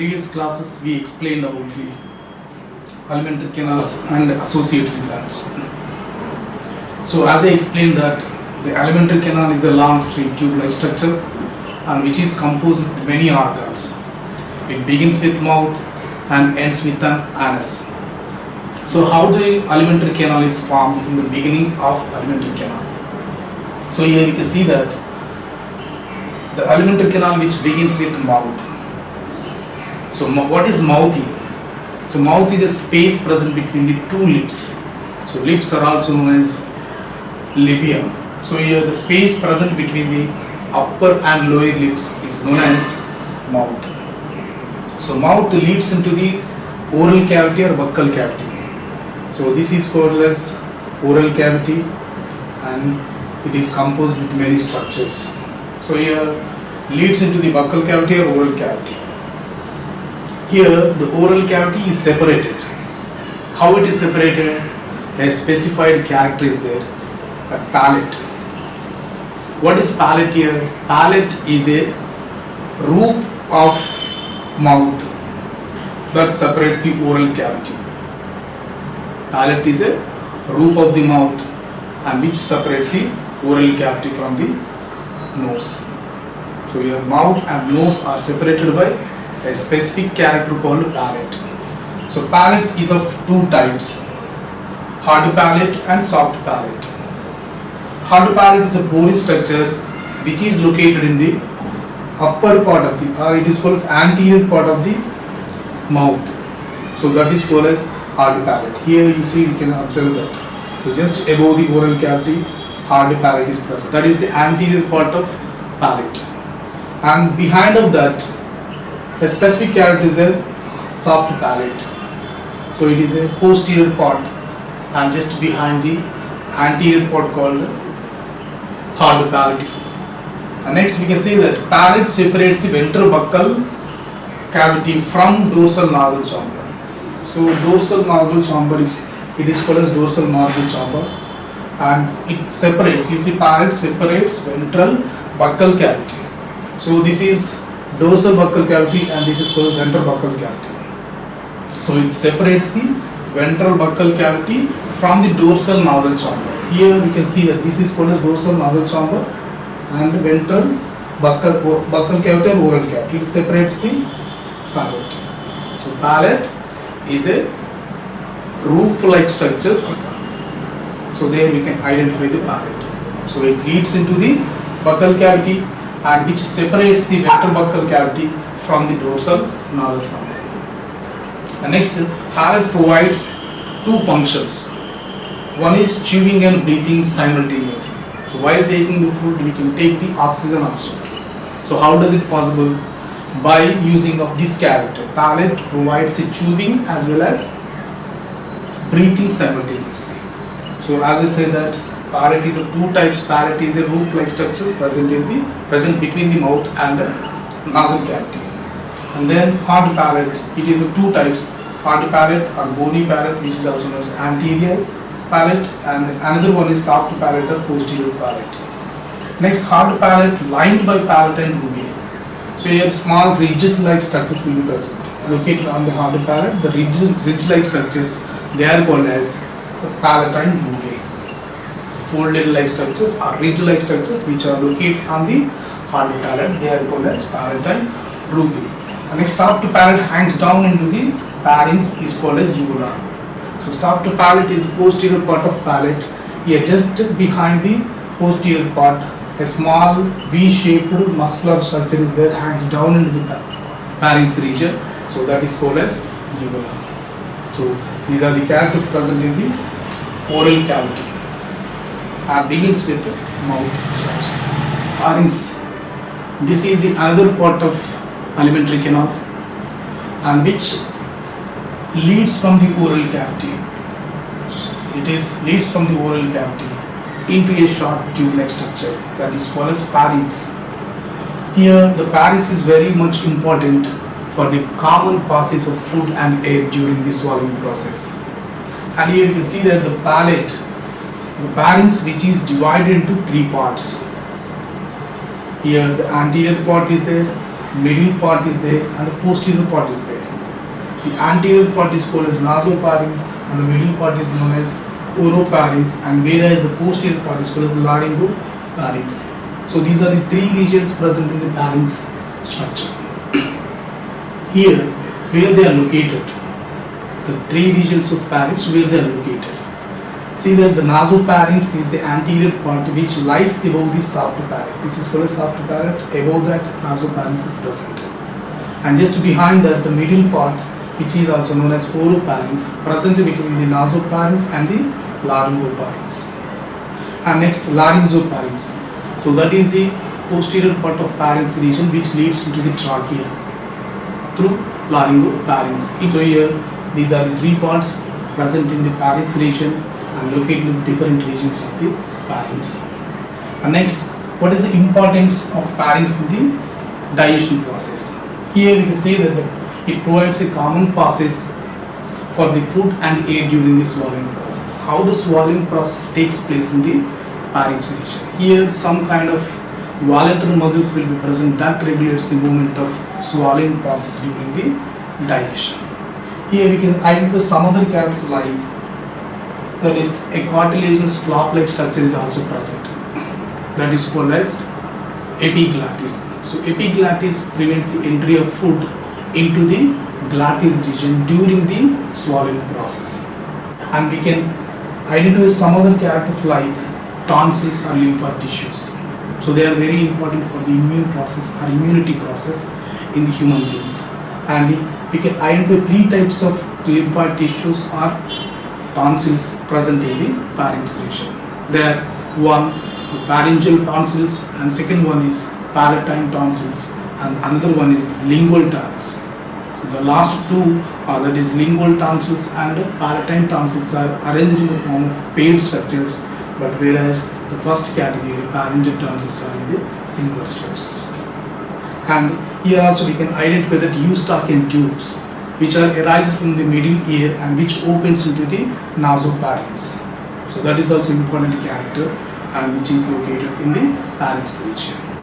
previous classes we explained about the alimentary canals and associated glands. So as I explained that the alimentary canal is a long straight tube-like structure and which is composed with many organs. It begins with mouth and ends with an anus. So how the alimentary canal is formed in the beginning of alimentary canal. So here you can see that the alimentary canal which begins with mouth. So what is mouth here? So mouth is a space present between the two lips. So lips are also known as labia. So here the space present between the upper and lower lips is known as mouth. So mouth leads into the oral cavity or buccal cavity. So this is called as oral cavity and it is composed with many structures. So here leads into the buccal cavity or oral cavity. Here the oral cavity is separated. How it is separated? A specified character is there, a palate. What is palate here? Palate is a roof of mouth that separates the oral cavity. Palate is a roof of the mouth and which separates the oral cavity from the nose. So your mouth and nose are separated by a specific character called palate. So palate is of two types, hard palate and soft palate. Hard palate is a bony structure which is located in the upper part of the, or it is called as anterior part of the mouth. So that is called as hard palate. Here you see, you can observe that. So just above the oral cavity, hard palate is present. That is the anterior part of palate. And behind of that, a specific character is there, soft palate. So it is a posterior part and just behind the anterior part called hard palate. And next we can say that palate separates the ventrobuccal cavity from dorsal nasal chamber. So dorsal nasal chamber is, it is called as dorsal nasal chamber and it separates, you see palate separates ventral buccal cavity. So this is dorsal buccal cavity and this is called ventral buccal cavity. So it separates the ventral buccal cavity from the dorsal nasal chamber. Here we can see that this is called as dorsal nasal chamber and ventral buccal cavity or oral cavity. It separates the palate. So palate is a roof-like structure. So there we can identify the palate. So it leads into the buccal cavity and which separates the ventral buccal cavity from the dorsal nasal chamber. And next, palate provides two functions. One is chewing and breathing simultaneously. So while taking the food, we can take the oxygen also. So how does it possible? By using of this character. Palate provides a chewing as well as breathing simultaneously. So as I said that palate is of two types. Palate is a roof-like structure present between the mouth and the nasal cavity. And then hard palate, it is of two types, hard palate or bony palate, which is also known as anterior palate, and another one is soft palate or posterior palate. Next, hard palate lined by palate and rugae. So here small ridges-like structures will be present. Located on the hard palate, the ridge-like structures, they are called as the palatine rugae. Folded-like structures or ridge-like structures which are located on the hard palate, they are called as palatine rugae. And next, soft palate hangs down into the pharynx is called as uvula. So soft palate is the posterior part of palate. Here just behind the posterior part, a small V-shaped muscular structure is there, hangs down into the pharynx region. So that is called as uvula. So these are the characters present in the oral cavity. And begins with the mouth structure. Pharynx. This is the another part of alimentary canal and which leads from the oral cavity. Leads from the oral cavity into a short tube-like structure that is called as pharynx. Here the pharynx is very much important for the common passage of food and air during the swallowing process. And here you can see that the pharynx which is divided into three parts. Here the anterior part is there middle part is there, and the posterior part is there. The anterior part is called as nasopharynx, and the middle part is known as oropharynx, and whereas the posterior part is called as laryngopharynx. So these are the three regions present in the pharynx structure. Here, where they are located, the three regions of pharynx, where they are located. See that the nasopharynx is the anterior part which lies above the soft palate. This is called a soft palate. Above that, nasopharynx is present. And just behind that, the middle part, which is also known as oropharynx, present between the nasopharynx and the laryngopharynx. And next, laryngopharynx. So that is the posterior part of pharynx region which leads into the trachea through laryngopharynx. Here, these are the three parts present in the pharynx region and located in the different regions of the pharynx. And next, what is the importance of pharynx in the digestion process? Here we can say that it provides a common passage for the food and air during the swallowing process. How the swallowing process takes place in the pharynx region. Here some kind of voluntary muscles will be present that regulates the movement of swallowing process during the digestion. Here we can identify some other characters like, that is, a cartilaginous flap-like structure is also present. That is called as epiglottis. So epiglottis prevents the entry of food into the glottis region during the swallowing process. And we can identify some other characters like tonsils or lymphatic tissues. So they are very important for the immune process or immunity process in the human beings. And we can identify three types of lymphatic tissues or tonsils present in the pharynx region. There, one, the pharyngeal tonsils, and second one is palatine tonsils, and another one is lingual tonsils. So the last two are, that is, lingual tonsils and palatine tonsils, are arranged in the form of paired structures, but whereas the first category, pharyngeal tonsils, are in the singular structures. And here also we can identify that eustachian tubes, which are arise from the middle ear and which opens into the nasopharynx. So that is also important character and which is located in the pharynx region.